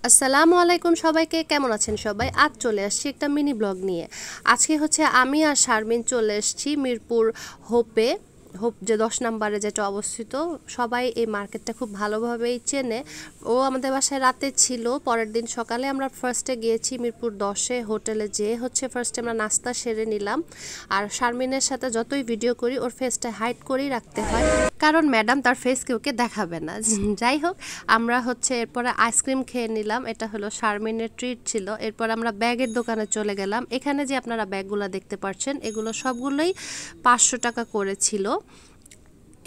আসসালামু আলাইকুম সবাইকে, কেমন আছেন সবাই? আজ চলে আসছি একটা মিনি ব্লগ নিয়ে। আজকে হচ্ছে আমি আর শারমিন চলে এসেছি মিরপুর হোপ যে 10 নম্বরে যেটা অবস্থিত। সবাই এই মার্কেটটা খুব ভালোভাবেই চেনে। ও আমাদের বাসায় রাতে ছিল, পরের দিন সকালে আমরা ফার্স্টে গিয়েছি মিরপুর 10-এ হোটেলে, যেয়ে হচ্ছে ফার্স্টে আমরা নাস্তা সেরে নিলাম। আর শারমিনের সাথে যতই ভিডিও করি ওর ফেসটা হাইড করেই রাখতে হয়, কারণ ম্যাডাম তার ফেস কেউকে দেখাবে না। যাই হোক, আমরা হচ্ছে এরপরে আইসক্রিম খেয়ে নিলাম, এটা হলো শারমিনের ট্রিট ছিল। এরপর আমরা ব্যাগের দোকানে চলে গেলাম। এখানে যে আপনারা ব্যাগগুলো দেখতে পাচ্ছেন এগুলো সবগুলোই 500 টাকা করেছিল।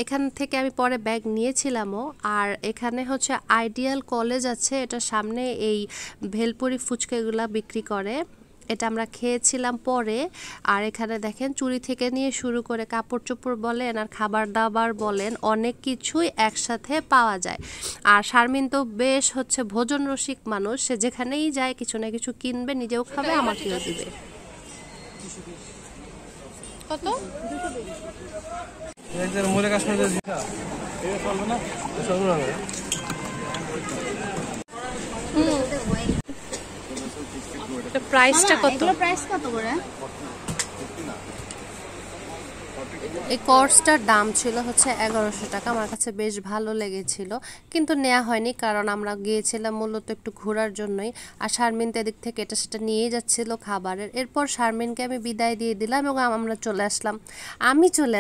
এখান থেকে আমি পরে ব্যাগ নিয়েছিলামও। আর এখানে হচ্ছে আইডিয়াল কলেজ আছে, এটা সামনে এই ভেলপুরি ফুচকা এগুলা বিক্রি করে, এটা আমরা খেয়েছিলাম পরে। আর এখানে দেখেন চুড়ি থেকে নিয়ে শুরু করে কাপড় চোপড় বলেন আর খাবার দাবার বলেন অনেক কিছুই একসাথে পাওয়া যায়। আর শারমিন তো বেশ হচ্ছে ভোজন রসিক মানুষ, সে যেখানেই যায় কিছু না কিছু কিনবে, নিজেও খাবে আমাকেও দিবে। কত? প্রাইসটা কত? প্রাইস কত করে? এই কোর্সটার দাম ছিল হচ্ছে 1100 টাকা। আমার কাছে বেশ ভালো লেগেছিল, কিন্তু নেওয়া হয়নি কারণ আমরা গিয়েছিলাম মূলত একটু ঘোরার জন্যই। আর শারমিন তো এদিক থেকে এটা সেটা নিয়ে যাচ্ছিল খাবারের। এরপর শারমিনকে আমি বিদায় দিয়ে দিলাম এবং আমরা চলে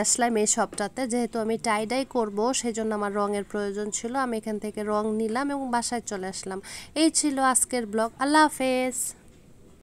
আসলাম এই শপটাতে। যেহেতু আমি টাইডাই করবো সেই জন্য আমার রঙের প্রয়োজন ছিল, আমি এখান থেকে রং নিলাম এবং বাসায় চলে আসলাম। এই ছিল আজকের ব্লগ। আল্লাহ হাফেজ।